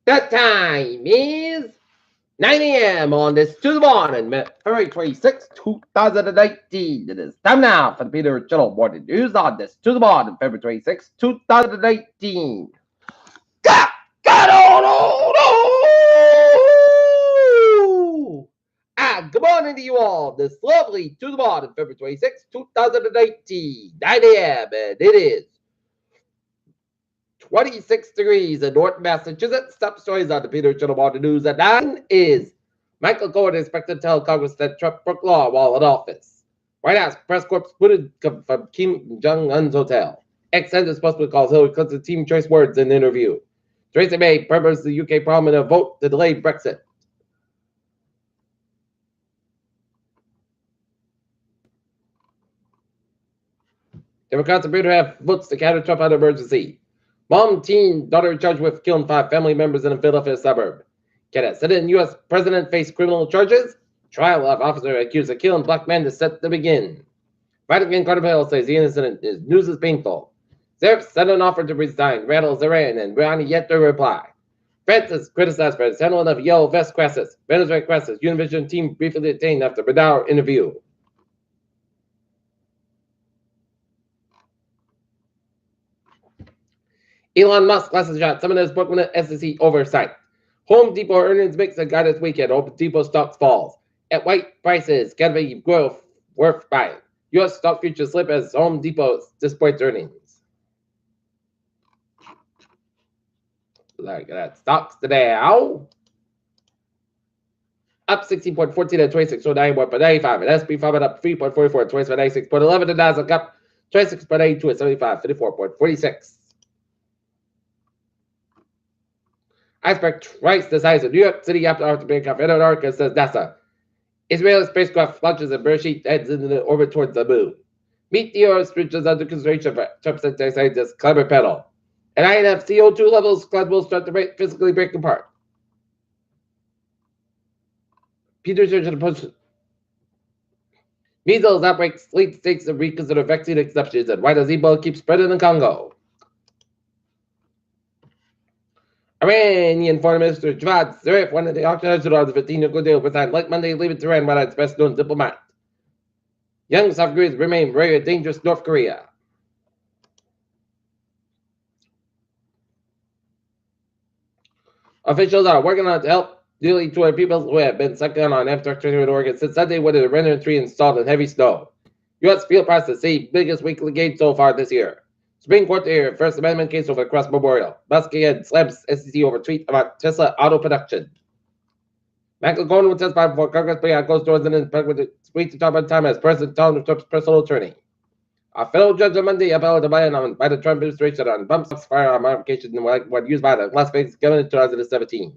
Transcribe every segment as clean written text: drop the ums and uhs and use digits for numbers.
The time is 9 a.m. on this Tuesday morning, February 26, 2019. It is time now for the Peter Channel Morning News on this Tuesday morning, February 26, 2019. Get on! Good morning to you all. This lovely Tuesday morning, February 26, 2019, 9 a.m. And it is 26 degrees in North Massachusetts. Top stories on the Peter Channel Morning News at 9 is Michael Cohen expected to tell Congress that Trump broke law while in office. White House press corps footage from Kim Jong-un's hotel. Ex-Senator supposedly calls Hillary Clinton team choice words in an interview. Theresa May prefers the UK Parliament to vote to delay Brexit. Democrats appear to have votes to counter Trump on emergency. Mom, teen, daughter charged with killing 5 family members in a Philadelphia suburb. Can a sitting U.S. president face criminal charges? Trial of officer accused of killing black men is set to begin. Vatican Carter says the incident is news is painful. Zarif sent an offer to resign, rattles Iran, and Rouhani yet to reply. Francis criticized for his handling of yellow vest crisis. Venezuela crisis. Univision team briefly detained after Badar interview. Elon Musk last shot. Some of his Brooklyn SEC oversight. Home Depot earnings mix and guidance weekend. Home Depot stocks falls. At white prices, can be growth worth buying. U.S. stock futures slip as Home Depot disappoints earnings. Look at that. Stocks today. Ow. Up 16.14 at 26.91.95. And SP 5 up 3.44 at 26.96.11. The Nasdaq up 26.82 at 75.54.46. Iceberg twice the size of New York City after being off Antarctica, says NASA. Israeli spacecraft launches and Bereshit heads into the orbit towards the moon. Meteor reaches under consideration for Trump scientists climate panel. And INF CO2 levels will start to physically break apart. Peter Surgeon push. Measles outbreaks lead states to reconsider vaccine exceptions, and why does Ebola keep spreading in Congo? Iranian Foreign Minister Javad Zarif wanted the occupiers of the 15-year deal with that late Monday leaving Tehran by its best-known diplomat. Young South Koreans remain very dangerous North Korea. Officials are working on to help nearly 200 people who have been stuck on infrastructure in Oregon since Sunday when the rendering tree installed in heavy snow. U.S. field process see biggest weekly gain so far this year. Supreme Court to hear First Amendment case over Cross Memorial. Musk again slams SEC over tweet about Tesla auto production. Michael Cohen will testify before Congress behind closed doors and in the tweet to talk about time as President Donald Trump's personal attorney. A federal judge on Monday upheld a ban by the Trump administration on bumps firearm modifications when used by the Las Vegas government in 2017.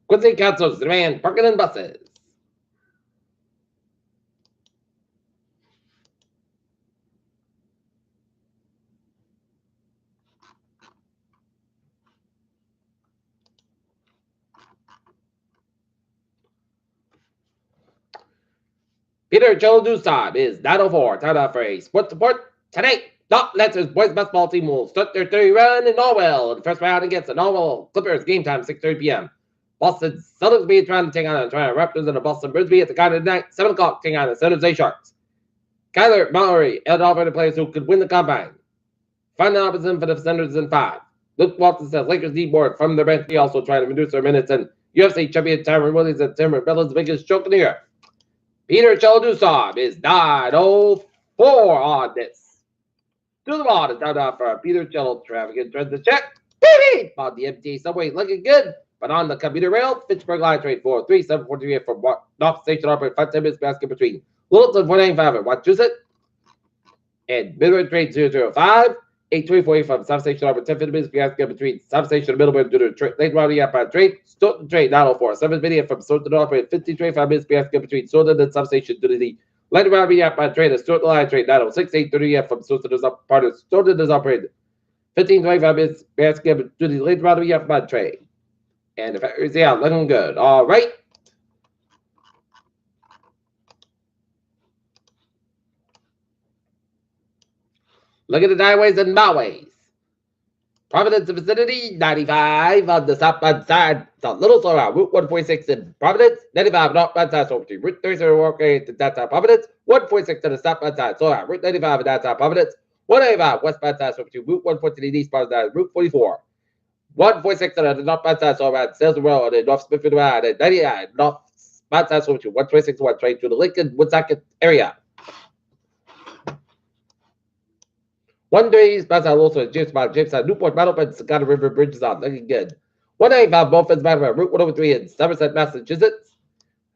Quincy councils demand parking in buses. Peter Choldusab is 904. Time out for a sports report tonight. Doc Lancers boys basketball team will start their 30 run in Norwell in the first round against the Norwell Clippers. Game time 6:30 p.m. Boston Celtics be trying to take on the Toronto Raptors and the Boston Bruins at the Garden tonight. 7 o'clock taking on the San Jose Sharks. Kyler Murray and all the players who could win the combine. Find an opposition for the Senators in 5. Luke Walton says Lakers need more from their bench. He also trying to reduce their minutes. And UFC champion Tyron Williams and Tim Bella's biggest joke in the year. Peter Choldusab is 904 on this. To the ball is down now for Peter Cheld. Traffic and trends to check. Beep! On the MTA subway looking good. But on the commuter rail, Fitchburg Line train 43743 from North Station operate 5 10 minutes basket between Littleton 495 and Wachusett. And Midway train 005 8:24 from substation over 10 minutes. Fiasco between substation and middle to the late rounding up on trade. Stoughton trade 904. 7 minutes from Stoughton to operate 50:25 minutes. Fiasco between Stoughton and substation to the late rounding up on trade. Stoughton line trade 906. 8:30 from Stoughton is up part of Stoughton is operated 15:25 minutes. Fiasco to the late rounding up on trade. And the factory's out, looking good. All right. Look at the dineways and byways. Providence vicinity, 95 on the southbound side. It's a little slow out. Route 146 in Providence, 95 northbound side. So between Route 30 walking to downtown Providence, 146 to the southbound side. So out. Route 95 in downtown Providence, 185 westbound side. So between Route 114 eastbound side, Route 44. 146 on the northbound side. So around Sales Road, and North Smithfield Road, and 99 northbound side. So between 126 and 120 to the Lincoln Woonsocket area. 1 day eastbound side also James side, Newport, Battle, and Sagada River Bridges on, looking good. 195 both ends back Route 103 in Somerset, Massachusetts.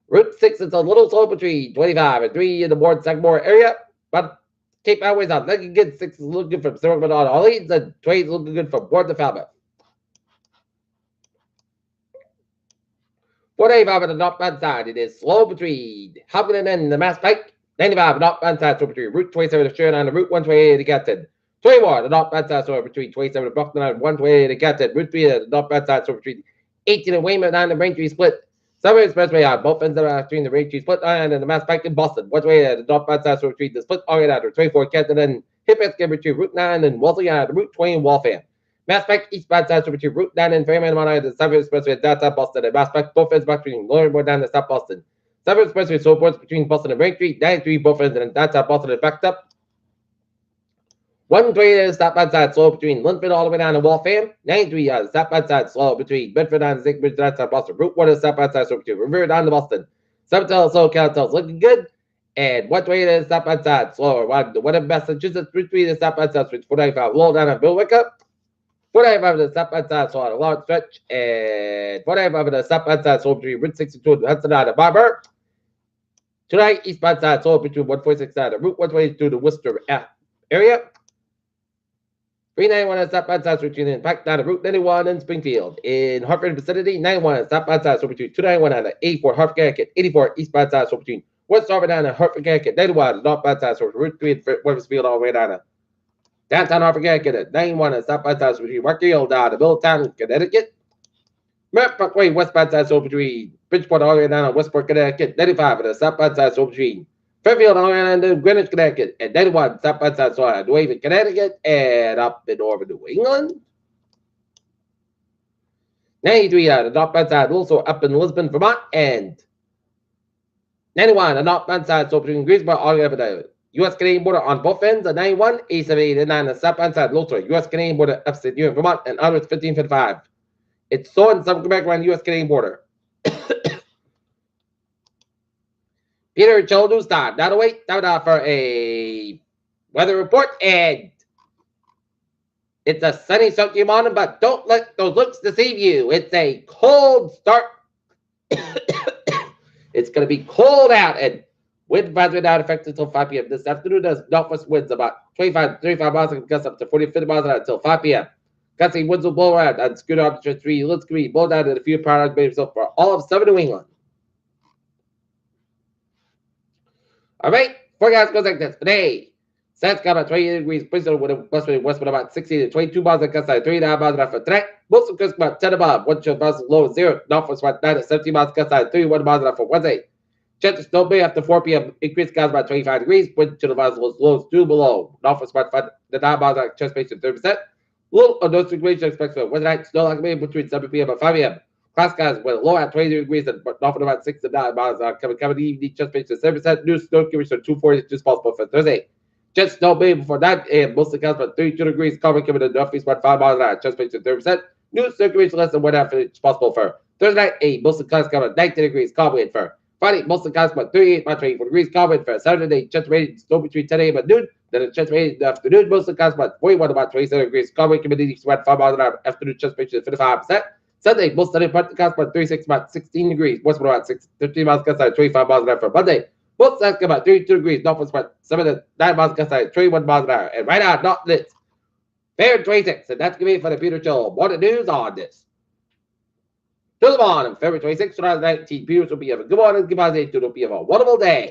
Route 6 is a little slow between 25 and 3 in the Ward Sagamore area, but Cape Highways on, looking good. 6 is looking good from Silverman on Orleans, and 20 is looking good from Ward to Falmouth. 485 on the northbound side, it is slow between Hopkins and the Mass Pike. 95 on the northbound side, so between Route 27 to Sharon and Route 128 to Gatton. 21 the northbound side, so between 27 and Buckland and 128 to Gatton. Route 3 the northbound side, so between 18 and Weymouth and the Braintree split. Subway Expressway on both ends between the Braintree split and the Mass Pike in Boston. 128 the northbound side, so between the split on out 24 Gatton and Hip between Route 9 and Wellesley on Route 20 in Waltham. Mass Pike eastbound side, so between Route 9 and Fairman on the Subway Expressway at downtown Boston, and Mass Pike both ends between Lawrenceburg down to South Boston. Subway Expressway so ports between Boston and Braintree, 93 both ends and downtown Boston is backed up. 120 is southbound side slow between Linford all the way down to Waltham. 93 on the southbound side slow between Bedford and Zigbridge down to Boston. Route 1 is southbound side slow between Revere down to Boston. Subtel slow, Caltel's looking good. And 120 is southbound side slower. One of Massachusetts, Route 3 is southbound side switch 495 low down at Bill Wickup. 495 is the southbound side slow on a long stretch. And 495 is the southbound side slow between Route 62 and Hudson down to Barber. Tonight, eastbound side slow between 146 down to Route 122 to Worcester area. 391 is southbound side switching in back down to Route 91 in Springfield. In Hartford vicinity, 91 is southbound side so between 291 and 84 Hartford Connecticut. 84 eastbound side so between West Hartford and Hartford Connecticut. 91 northbound side so Route 3 in Weathersfield all the way down to downtown Hartford Connecticut. 91 is southbound side so between Rockdale down to Middletown, Connecticut. Merritt Parkway westbound side so between Bridgeport all the way down to Westport, Connecticut. 95 is southbound side so between Fairfield, and Greenwich, Connecticut, and 91 southbound side so New Haven, Connecticut, and up in northern New England. 93 on the northbound side, also up in Lisbon, Vermont, and 91 on the northbound side, so between Greensboro all the way up to the U.S.-Canadian border on both ends, and 91, 878, on the southbound side, also U.S.-Canadian border upstate New York, Vermont, and onwards 1555. It's so in some Quebec around the U.S.-Canadian border. Peter Joe Newstar, now to wait, now for a weather report, and it's a sunny, sunny morning, but don't let those looks deceive you. It's a cold start. It's going to be cold out, and wind advisory not affected until 5 p.m. This afternoon, there's northwest winds about 25, 35 miles and gusts up to 40, 50 miles an hour until 5 p.m. Gusty winds will blow around on Schooner Option 3, Lidscreen, blow down in a few power outage for all of southern New England. All right, forecast goes like this. Today, Sats got about 28 degrees, Princeton with a westward about 16 to 22 miles and gusts at 39 miles an hour for tonight. Most of the about 10 above, one chill miles low 0, northwest about 9 to 17 miles gusts at 31 miles an hour for Wednesday. Chance of snow bay after 4 p.m. Increased skies about 25 degrees, wind chill miles low 2 below, northwest about 5 to 9 miles an hour, chance base to 30%. Little or no situation expected for Wednesday night, snow like maybe between 7 p.m. and 5 p.m. Class skies with low at 23 degrees and north about 6 to 9 miles an hour. Coming evening, just base to 7%. New snow accumulation of 240 inches possible for Thursday. Just snow bay before 9 a.m. Mostly counts about 32 degrees. Coming in the northeast about 5 miles an hour. Just base to 30%. New snow accumulation less than 1.5 inches possible for Thursday night. A mostly clouds coming at 19 degrees. Calm wind for Friday. Mostly clouds about 38 about 24 degrees. Calm wind for Saturday. Just rain snow between 10 a.m. and noon. Then a chance rain in the afternoon. Mostly clouds about 41 about 27 degrees. Calm wind humidity about 5 miles an hour. Afternoon just base to 55%. Sunday, most sunny part of the coast about 36, about 16 degrees. West about 15 miles gust at 25 miles an hour for Monday. Both sides about 32 degrees. Northwest about 7 to 9 miles gust at 21 miles an hour. And right now, not lit. February 26th, and that's going to be it for the Peter Show. More news on this. To the morning, February 26th, 2019. Peters will be have a good morning, goodbye, to be have a wonderful day.